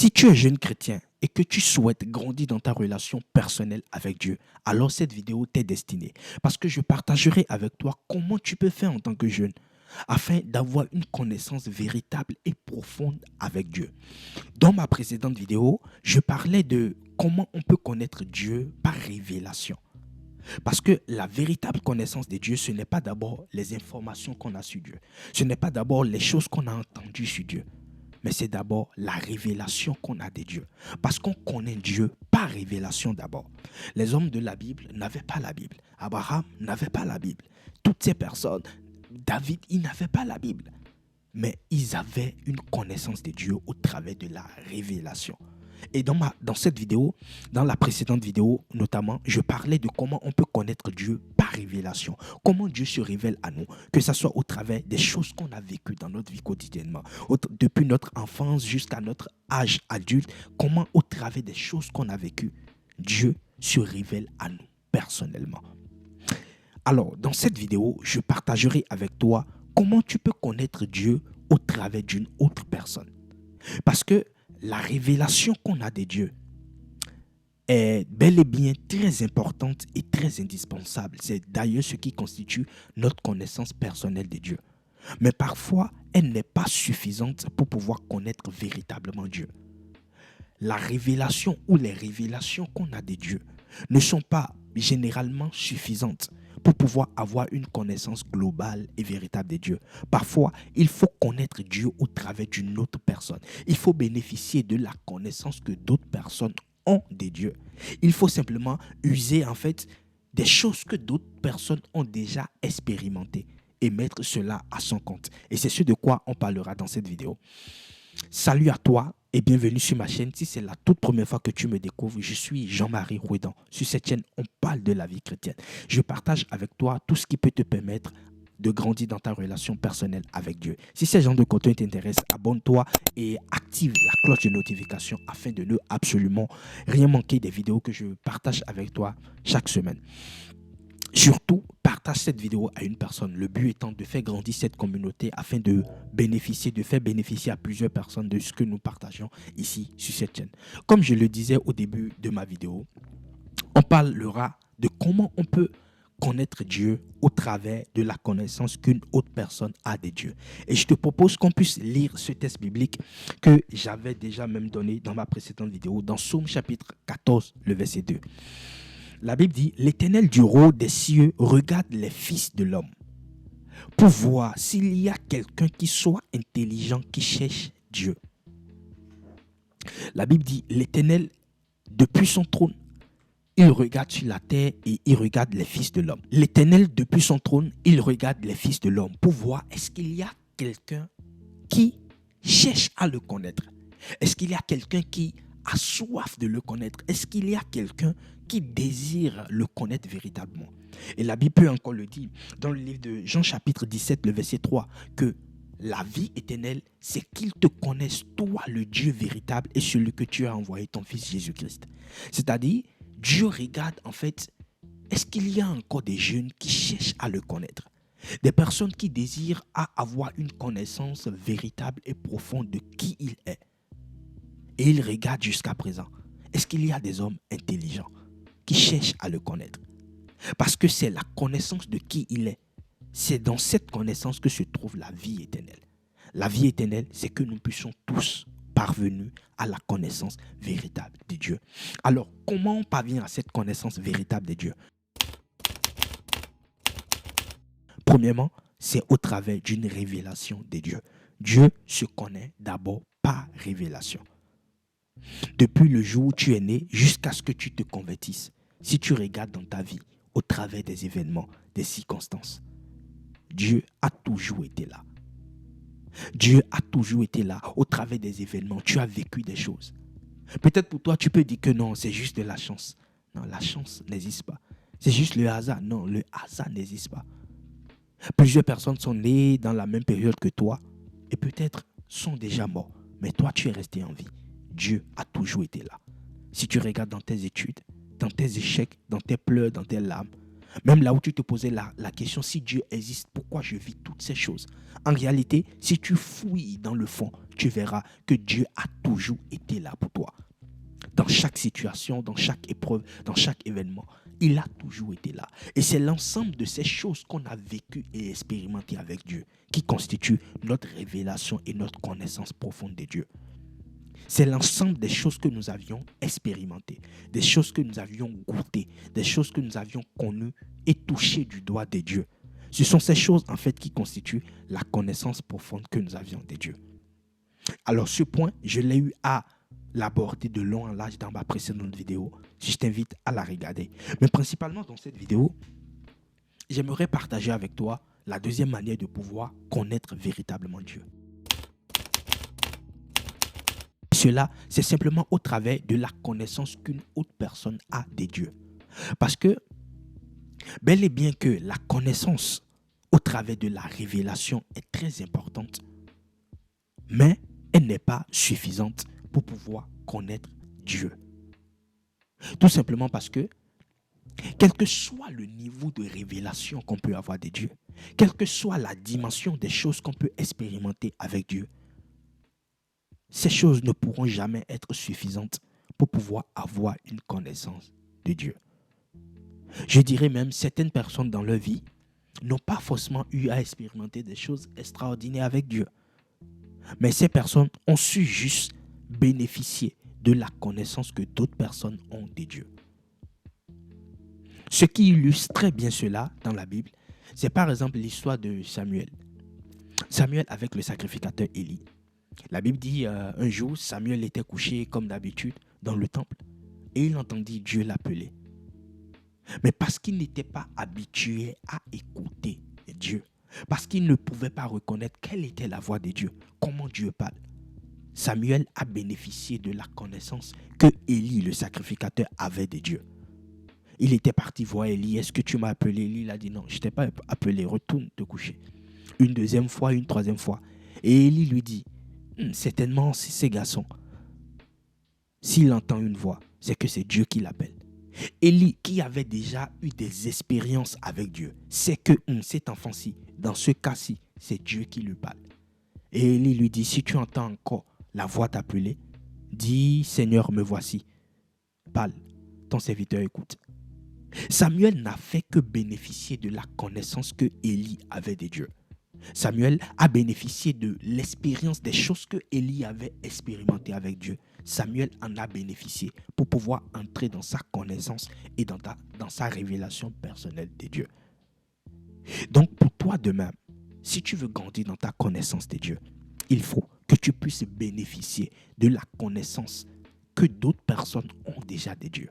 Si tu es jeune chrétien et que tu souhaites grandir dans ta relation personnelle avec Dieu, alors cette vidéo t'est destinée. Parce que je partagerai avec toi comment tu peux faire en tant que jeune afin d'avoir une connaissance véritable et profonde avec Dieu. Dans ma précédente vidéo, je parlais de comment on peut connaître Dieu par révélation. Parce que la véritable connaissance de Dieu, ce n'est pas d'abord les informations qu'on a sur Dieu. Ce n'est pas d'abord les choses qu'on a entendues sur Dieu. Mais c'est d'abord la révélation qu'on a de Dieu. Parce qu'on connaît Dieu par révélation d'abord. Les hommes de la Bible n'avaient pas la Bible. Abraham n'avait pas la Bible. Toutes ces personnes, David, ils n'avaient pas la Bible. Mais ils avaient une connaissance de Dieu au travers de la révélation. Et dans cette vidéo, dans la précédente vidéo notamment, je parlais de comment on peut connaître Dieu par révélation. Comment Dieu se révèle à nous, que ce soit au travers des choses qu'on a vécues dans notre vie quotidiennement, depuis notre enfance jusqu'à notre âge adulte, comment au travers des choses qu'on a vécues, Dieu se révèle à nous personnellement. Alors, dans cette vidéo, je partagerai avec toi comment tu peux connaître Dieu au travers d'une autre personne. Parce que la révélation qu'on a de Dieu est bel et bien très importante et très indispensable. C'est d'ailleurs ce qui constitue notre connaissance personnelle de Dieu. Mais parfois, elle n'est pas suffisante pour pouvoir connaître véritablement Dieu. La révélation ou les révélations qu'on a de Dieu ne sont pas généralement suffisantes pour pouvoir avoir une connaissance globale et véritable de Dieu. Parfois, il faut connaître Dieu au travers d'une autre personne. Il faut bénéficier de la connaissance que d'autres personnes ont de Dieu. Il faut simplement user en fait des choses que d'autres personnes ont déjà expérimentées et mettre cela à son compte. Et c'est ce de quoi on parlera dans cette vidéo. Salut à toi et bienvenue sur ma chaîne. Si c'est la toute première fois que tu me découvres, je suis Jean-Marie Rouedan. Sur cette chaîne, on parle de la vie chrétienne. Je partage avec toi tout ce qui peut te permettre de grandir dans ta relation personnelle avec Dieu. Si ce genre de contenu t'intéresse, abonne-toi et active la cloche de notification afin de ne absolument rien manquer des vidéos que je partage avec toi chaque semaine. Surtout, partage cette vidéo à une personne. Le but étant de faire grandir cette communauté afin de faire bénéficier à plusieurs personnes de ce que nous partageons ici sur cette chaîne. Comme je le disais au début de ma vidéo, on parlera de comment on peut connaître Dieu au travers de la connaissance qu'une autre personne a de Dieu. Et je te propose qu'on puisse lire ce texte biblique que j'avais déjà même donné dans ma précédente vidéo, dans Psaume chapitre 14, le verset 2. La Bible dit, l'Éternel du haut des cieux regarde les fils de l'homme pour voir s'il y a quelqu'un qui soit intelligent, qui cherche Dieu. La Bible dit, l'Éternel, depuis son trône, il regarde sur la terre et il regarde les fils de l'homme. L'Éternel, depuis son trône, il regarde les fils de l'homme pour voir est-ce qu'il y a quelqu'un qui cherche à le connaître. Est-ce qu'il y a quelqu'un qui a soif de le connaître? Est-ce qu'il y a quelqu'un qui désire le connaître véritablement? Et la Bible peut encore le dire dans le livre de Jean chapitre 17, le verset 3, que la vie éternelle, c'est qu'ils te connaissent, toi, le Dieu véritable et celui que tu as envoyé, ton Fils Jésus-Christ. C'est-à-dire, Dieu regarde en fait, est-ce qu'il y a encore des jeunes qui cherchent à le connaître? Des personnes qui désirent avoir une connaissance véritable et profonde de qui il est. Et il regarde jusqu'à présent. Est-ce qu'il y a des hommes intelligents qui cherchent à le connaître? Parce que c'est la connaissance de qui il est. C'est dans cette connaissance que se trouve la vie éternelle. La vie éternelle, c'est que nous puissions tous parvenir à la connaissance véritable de Dieu. Alors, comment on parvient à cette connaissance véritable de Dieu? Premièrement, c'est au travers d'une révélation de Dieu. Dieu se connaît d'abord par révélation. Depuis le jour où tu es né jusqu'à ce que tu te convertisses, si tu regardes dans ta vie au travers des événements, des circonstances, Dieu a toujours été là. Dieu a toujours été là au travers des événements. Tu as vécu des choses. Peut-être pour toi, tu peux dire que non, c'est juste de la chance. Non, la chance n'existe pas. C'est juste le hasard. Non, le hasard n'existe pas. Plusieurs personnes sont nées dans la même période que toi et peut-être sont déjà morts. Mais toi, tu es resté en vie. Dieu a toujours été là. Si tu regardes dans tes études, dans tes échecs, dans tes pleurs, dans tes larmes, même là où tu te posais la question, si Dieu existe, pourquoi je vis toutes ces choses? En réalité, si tu fouilles dans le fond, tu verras que Dieu a toujours été là pour toi. Dans chaque situation, dans chaque épreuve, dans chaque événement, il a toujours été là. Et c'est l'ensemble de ces choses qu'on a vécues et expérimentées avec Dieu qui constituent notre révélation et notre connaissance profonde de Dieu. C'est l'ensemble des choses que nous avions expérimentées, des choses que nous avions goûtées, des choses que nous avions connues et touchées du doigt de Dieu. Ce sont ces choses en fait qui constituent la connaissance profonde que nous avions de Dieu. Alors ce point, je l'ai eu à l'aborder de long en large dans ma précédente vidéo. Je t'invite à la regarder. Mais principalement dans cette vidéo, j'aimerais partager avec toi la deuxième manière de pouvoir connaître véritablement Dieu. Cela, c'est simplement au travers de la connaissance qu'une autre personne a de Dieu. Parce que, bel et bien que la connaissance au travers de la révélation est très importante, mais elle n'est pas suffisante pour pouvoir connaître Dieu. Tout simplement parce que, quel que soit le niveau de révélation qu'on peut avoir de Dieu, quelle que soit la dimension des choses qu'on peut expérimenter avec Dieu, ces choses ne pourront jamais être suffisantes pour pouvoir avoir une connaissance de Dieu. Je dirais même, certaines personnes dans leur vie n'ont pas forcément eu à expérimenter des choses extraordinaires avec Dieu. Mais ces personnes ont su juste bénéficier de la connaissance que d'autres personnes ont de Dieu. Ce qui illustre très bien cela dans la Bible, c'est par exemple l'histoire de Samuel. Samuel avec le sacrificateur Élie. La Bible dit un jour, Samuel était couché comme d'habitude dans le temple et il entendit Dieu l'appeler. Mais parce qu'il n'était pas habitué à écouter Dieu, parce qu'il ne pouvait pas reconnaître quelle était la voix de Dieu, comment Dieu parle, Samuel a bénéficié de la connaissance que Élie, le sacrificateur, avait de Dieu. Il était parti voir Élie. Est-ce que tu m'as appelé? Élie il a dit non, je ne t'ai pas appelé, retourne te coucher. Une deuxième fois, une troisième fois. Et Élie lui dit, certainement c'est ces garçons. S'il entend une voix, c'est que c'est Dieu qui l'appelle. Élie, qui avait déjà eu des expériences avec Dieu, sait que cet enfant-ci, dans ce cas-ci, c'est Dieu qui lui parle. Et Élie lui dit, si tu entends encore la voix t'appeler, dis, Seigneur, me voici. Parle, ton serviteur écoute. Samuel n'a fait que bénéficier de la connaissance que Élie avait de Dieu. Samuel a bénéficié de l'expérience des choses que Élie avait expérimentées avec Dieu. Samuel en a bénéficié pour pouvoir entrer dans sa connaissance et dans sa révélation personnelle de Dieu. Donc pour toi de même, si tu veux grandir dans ta connaissance de Dieu, il faut que tu puisses bénéficier de la connaissance que d'autres personnes ont déjà de Dieu.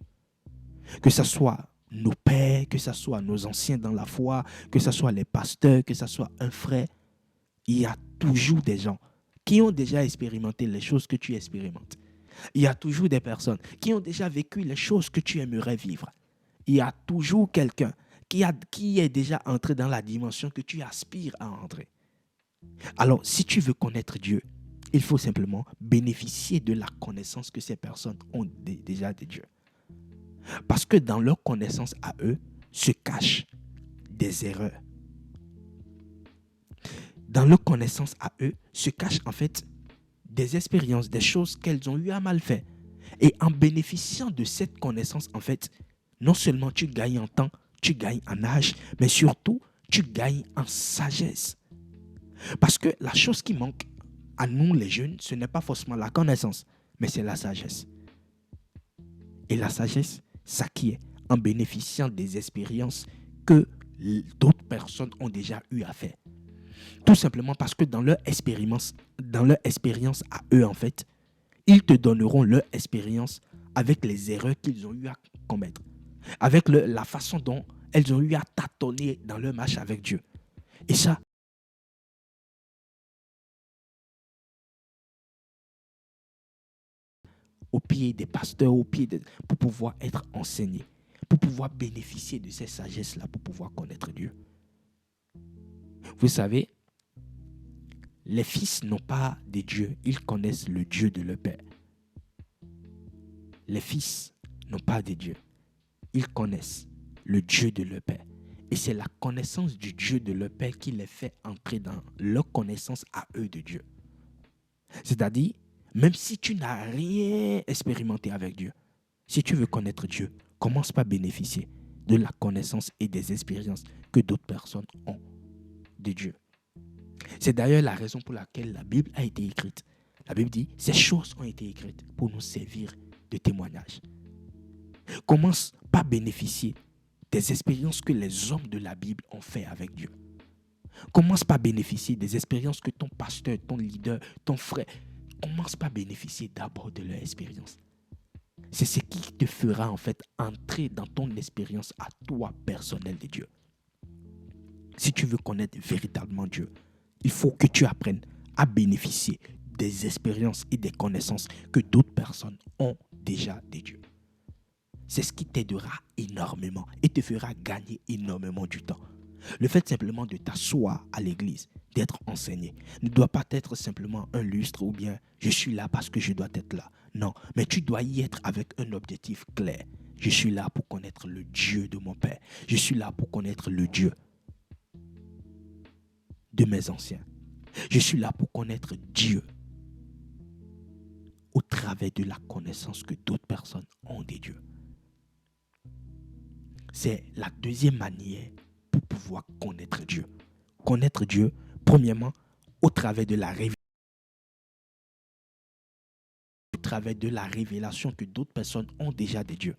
Que ce soit nos pères, que ce soit nos anciens dans la foi, que ce soit les pasteurs, que ce soit un frère, il y a toujours des gens qui ont déjà expérimenté les choses que tu expérimentes. Il y a toujours des personnes qui ont déjà vécu les choses que tu aimerais vivre. Il y a toujours quelqu'un qui est déjà entré dans la dimension que tu aspires à entrer. Alors, si tu veux connaître Dieu, il faut simplement bénéficier de la connaissance que ces personnes ont déjà de Dieu. Parce que dans leur connaissance à eux se cachent des erreurs. Dans leur connaissance à eux se cachent en fait des expériences, des choses qu'elles ont eu à mal faire. Et en bénéficiant de cette connaissance, en fait, non seulement tu gagnes en temps, tu gagnes en âge, mais surtout, tu gagnes en sagesse. Parce que la chose qui manque à nous les jeunes, ce n'est pas forcément la connaissance, mais c'est la sagesse. Et la sagesse s'acquiert en bénéficiant des expériences que d'autres personnes ont déjà eu à faire. Tout simplement parce que dans leur expérience à eux, en fait, ils te donneront leur expérience avec les erreurs qu'ils ont eu à commettre, avec la façon dont elles ont eu à tâtonner dans leur marche avec Dieu. Et ça, au pied des pasteurs, pour pouvoir être enseigné, pour pouvoir bénéficier de ces sagesses-là, pour pouvoir connaître Dieu. Vous savez, les fils n'ont pas de Dieu, ils connaissent le Dieu de leur père. Les fils n'ont pas de Dieu, ils connaissent le Dieu de leur père. Et c'est la connaissance du Dieu de leur père qui les fait entrer dans leur connaissance à eux de Dieu. C'est-à-dire, même si tu n'as rien expérimenté avec Dieu, si tu veux connaître Dieu, commence par bénéficier de la connaissance et des expériences que d'autres personnes ont de Dieu. C'est d'ailleurs la raison pour laquelle la Bible a été écrite. La Bible dit, ces choses ont été écrites pour nous servir de témoignage. Commence par bénéficier des expériences que les hommes de la Bible ont fait avec Dieu. Commence par bénéficier des expériences que ton pasteur, ton leader, ton frère, commence par bénéficier d'abord de leur expérience. C'est ce qui te fera en fait entrer dans ton expérience à toi personnelle de Dieu. Si tu veux connaître véritablement Dieu, il faut que tu apprennes à bénéficier des expériences et des connaissances que d'autres personnes ont déjà de Dieu. C'est ce qui t'aidera énormément et te fera gagner énormément du temps. Le fait simplement de t'asseoir à l'église, d'être enseigné, ne doit pas être simplement un lustre ou bien je suis là parce que je dois être là. Non, mais tu dois y être avec un objectif clair. Je suis là pour connaître le Dieu de mon Père. Je suis là pour connaître le Dieu de mes anciens. Je suis là pour connaître Dieu au travers de la connaissance que d'autres personnes ont de Dieu. C'est la deuxième manière pour pouvoir connaître Dieu. Connaître Dieu, premièrement, au travers de la révélation que d'autres personnes ont déjà de Dieu.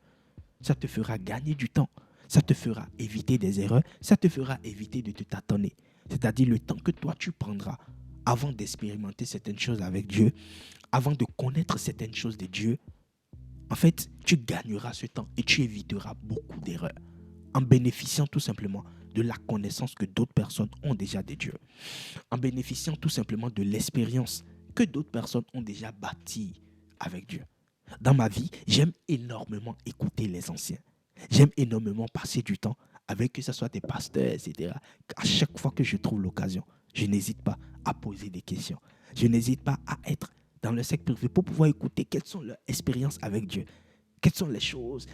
Ça te fera gagner du temps. Ça te fera éviter des erreurs. Ça te fera éviter de te tâtonner. C'est-à-dire le temps que toi tu prendras avant d'expérimenter certaines choses avec Dieu, avant de connaître certaines choses de Dieu, en fait, tu gagneras ce temps et tu éviteras beaucoup d'erreurs en bénéficiant tout simplement de la connaissance que d'autres personnes ont déjà de Dieu, en bénéficiant tout simplement de l'expérience que d'autres personnes ont déjà bâtie avec Dieu. Dans ma vie, j'aime énormément écouter les anciens. J'aime énormément passer du temps avec que ce soit des pasteurs, etc. À chaque fois que je trouve l'occasion, je n'hésite pas à poser des questions. Je n'hésite pas à être dans le secteur privé pour pouvoir écouter quelles sont leurs expériences avec Dieu. Quelles sont les choses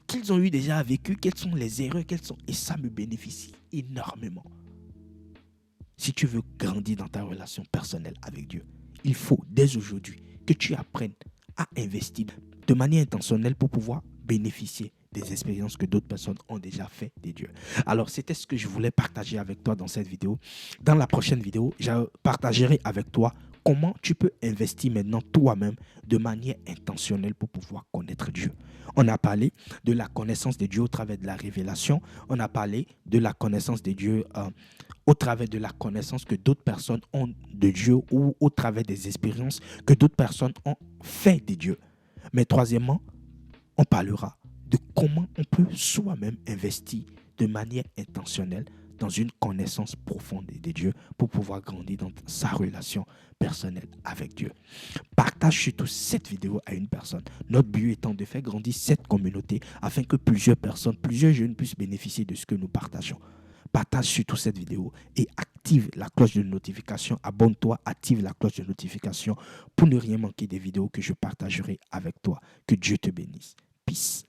qu'ils ont eu déjà vécues, quelles sont les erreurs, et ça me bénéficie énormément. Si tu veux grandir dans ta relation personnelle avec Dieu, il faut dès aujourd'hui que tu apprennes à investir de manière intentionnelle pour pouvoir bénéficier des expériences que d'autres personnes ont déjà fait de Dieu. Alors, c'était ce que je voulais partager avec toi dans cette vidéo. Dans la prochaine vidéo, je partagerai avec toi comment tu peux investir maintenant toi-même de manière intentionnelle pour pouvoir connaître Dieu. On a parlé de la connaissance de Dieu au travers de la révélation. On a parlé de la connaissance de Dieu au travers de la connaissance que d'autres personnes ont de Dieu ou au travers des expériences que d'autres personnes ont fait de Dieu. Mais troisièmement, on parlera de comment on peut soi-même investir de manière intentionnelle dans une connaissance profonde de Dieu pour pouvoir grandir dans sa relation personnelle avec Dieu. Partage surtout cette vidéo à une personne. Notre but étant de faire grandir cette communauté afin que plusieurs personnes, plusieurs jeunes puissent bénéficier de ce que nous partageons. Partage surtout cette vidéo et active la cloche de notification. Abonne-toi, active la cloche de notification pour ne rien manquer des vidéos que je partagerai avec toi. Que Dieu te bénisse. Peace.